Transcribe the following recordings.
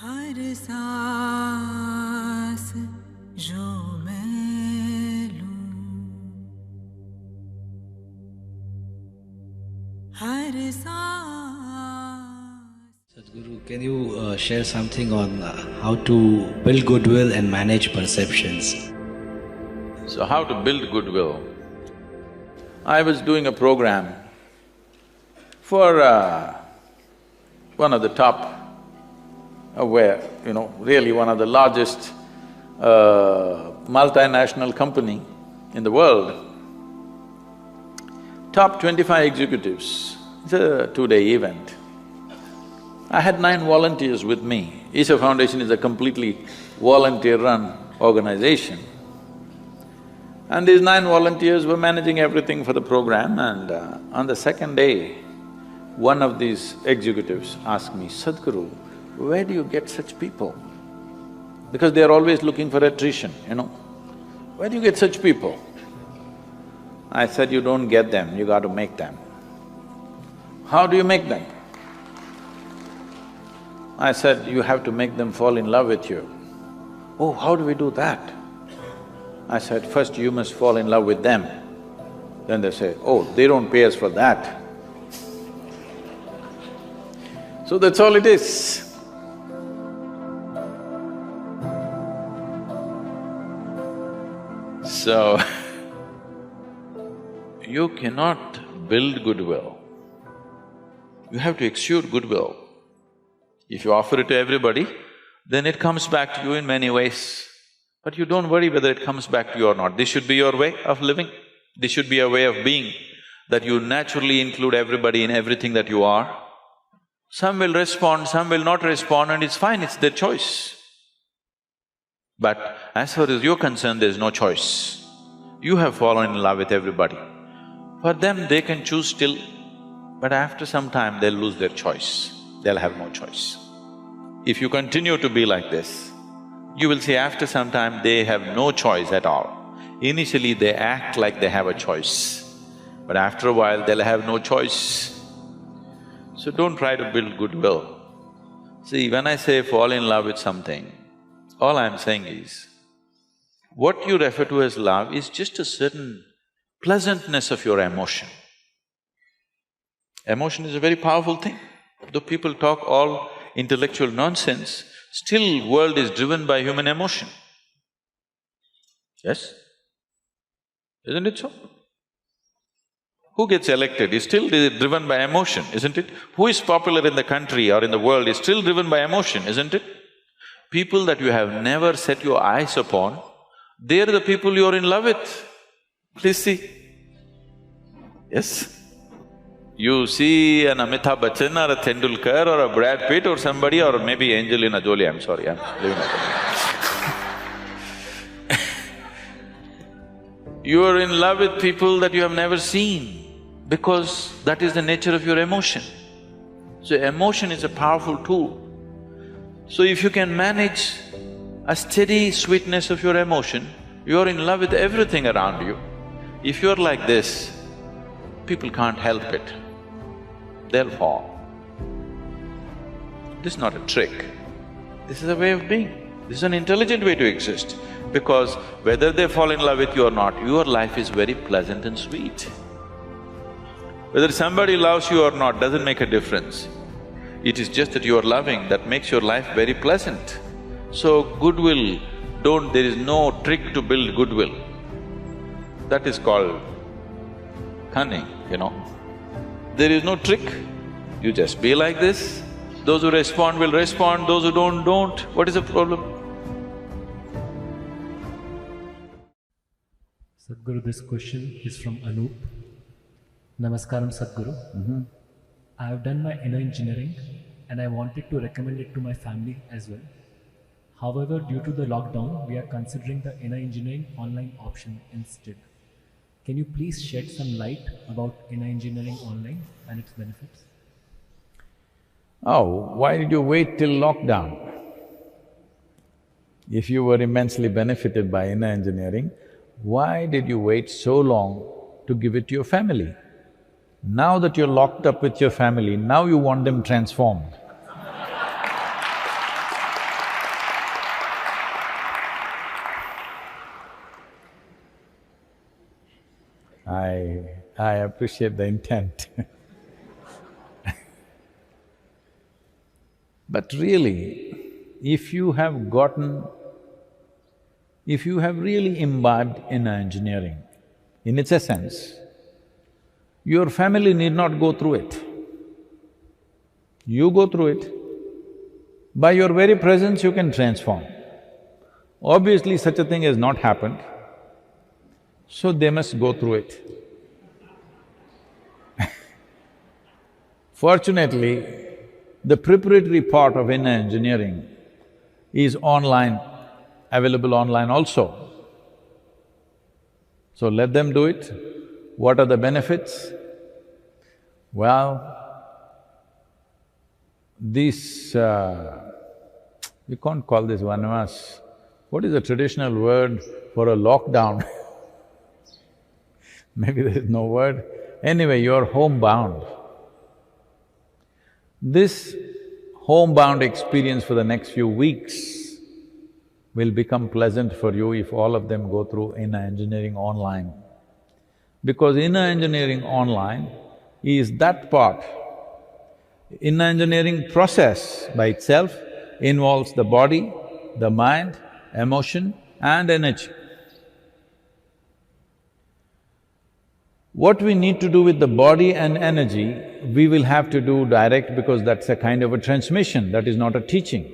हर सांस जो मैं लूं, हर सांस। Sadhguru, can you share something on how to build goodwill and manage perceptions? So how to build goodwill? I was doing a program for one of the top, really one of the largest multinational company in the world. Top 25 executives. It's a two-day event. I had 9 volunteers with me. Isha Foundation is a completely volunteer-run organization. And these 9 volunteers were managing everything for the program, and on the second day, one of these executives asked me, "Sadhguru, where do you get such people? Because they are always looking for attrition, Where do you get such people?" I said, "You don't get them, you got to make them." "How do you make them?" I said, "You have to make them fall in love with you." "Oh, how do we do that?" I said, "First you must fall in love with them." Then they say, "Oh, they don't pay us for that." So that's all it is. So, you cannot build goodwill. You have to exude goodwill. If you offer it to everybody, then it comes back to you in many ways. But you don't worry whether it comes back to you or not. This should be your way of living. This should be a way of being, that you naturally include everybody in everything that you are. Some will respond, some will not respond, and it's fine, it's their choice. But as far as you're concerned, there's no choice. You have fallen in love with everybody. For them, they can choose still, but after some time, they'll lose their choice. They'll have no choice. If you continue to be like this, you will see after some time they have no choice at all. Initially, they act like they have a choice, but after a while, they'll have no choice. So don't try to build goodwill. See, when I say fall in love with something, all I'm saying is, what you refer to as love is just a certain pleasantness of your emotion. Emotion is a very powerful thing. Though people talk all intellectual nonsense, still world is driven by human emotion. Yes? Isn't it so? Who gets elected is still driven by emotion, isn't it? Who is popular in the country or in the world is still driven by emotion, isn't it? People that you have never set your eyes upon, they're the people you're in love with. Please see. Yes? You see an Amitabh Bachchan or a Tendulkar or a Brad Pitt or somebody, or maybe Angelina Jolie, I'm sorry, I'm leaving it. You are in love with people that you have never seen, because that is the nature of your emotion. So emotion is a powerful tool. So if you can manage a steady sweetness of your emotion, you're in love with everything around you. If you're like this, people can't help it. They'll fall. This is not a trick. This is a way of being. This is an intelligent way to exist. Because whether they fall in love with you or not, your life is very pleasant and sweet. Whether somebody loves you or not doesn't make a difference. It is just that you are loving that makes your life very pleasant. So goodwill, there is no trick to build goodwill. That is called cunning, There is no trick. You just be like this. Those who respond will respond, those who don't. What is the problem? Sadhguru, this question is from Anup. Namaskaram, Sadhguru. I have done my inner engineering and I wanted to recommend it to my family as well. However, due to the lockdown, we are considering the inner engineering online option instead. Can you please shed some light about inner engineering online and its benefits? Oh, why did you wait till lockdown? If you were immensely benefited by inner engineering, why did you wait so long to give it to your family? Now that you're locked up with your family, now you want them transformed. I appreciate the intent. But really, if you have really imbibed inner engineering in its essence, your family need not go through it. You go through it. By your very presence, you can transform. Obviously, such a thing has not happened, so they must go through it. Fortunately, the preparatory part of inner engineering is online, available online also. So let them do it. What are the benefits? Well, this… you can't call this vanavas. What is the traditional word for a lockdown? Maybe there is no word. Anyway, you're homebound. This homebound experience for the next few weeks will become pleasant for you if all of them go through inner engineering online. Because inner engineering online is that part. Inner engineering process by itself involves the body, the mind, emotion and energy. What we need to do with the body and energy, we will have to do direct because that's a kind of a transmission, that is not a teaching.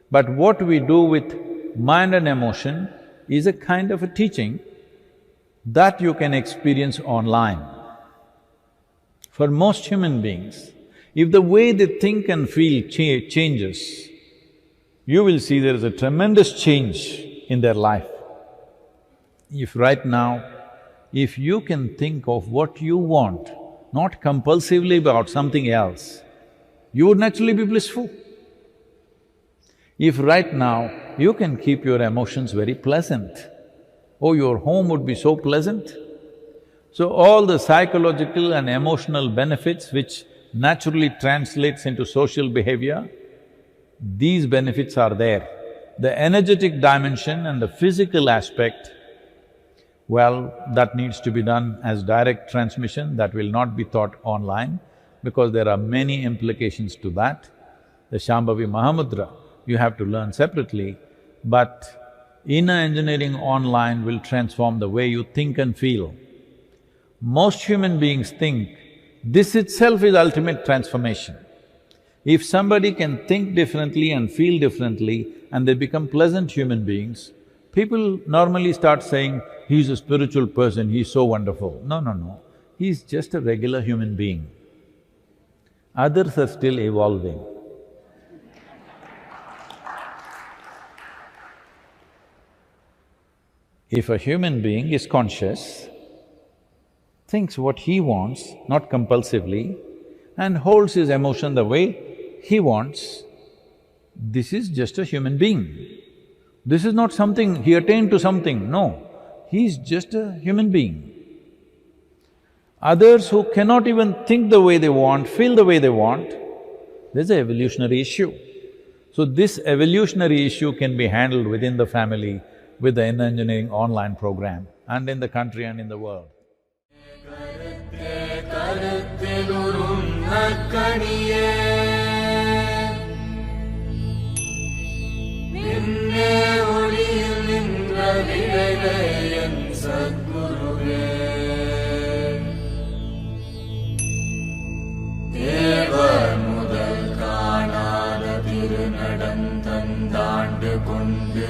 But what we do with mind and emotion is a kind of a teaching that you can experience online. For most human beings, if the way they think and feel changes, you will see there is a tremendous change in their life. If right now, if you can think of what you want, not compulsively about something else, you would naturally be blissful. If right now you can keep your emotions very pleasant, oh, your home would be so pleasant. So all the psychological and emotional benefits which naturally translates into social behavior, these benefits are there. The energetic dimension and the physical aspect, well, that needs to be done as direct transmission, that will not be taught online because there are many implications to that. The Shambhavi Mahamudra, you have to learn separately, but inner engineering online will transform the way you think and feel. Most human beings think this itself is ultimate transformation. If somebody can think differently and feel differently and they become pleasant human beings, people normally start saying, he's a spiritual person, he's so wonderful. No, he's just a regular human being. Others are still evolving. If a human being is conscious, thinks what he wants, not compulsively, and holds his emotion the way he wants, this is just a human being. This is not something, he attained to something, no. He's just a human being. Others who cannot even think the way they want, feel the way they want, there's an evolutionary issue. So this evolutionary issue can be handled within the family with the inner engineering online program and in the country and in the world. முதல் காணாத திருநடம் தந்தாண்டு கொண்டு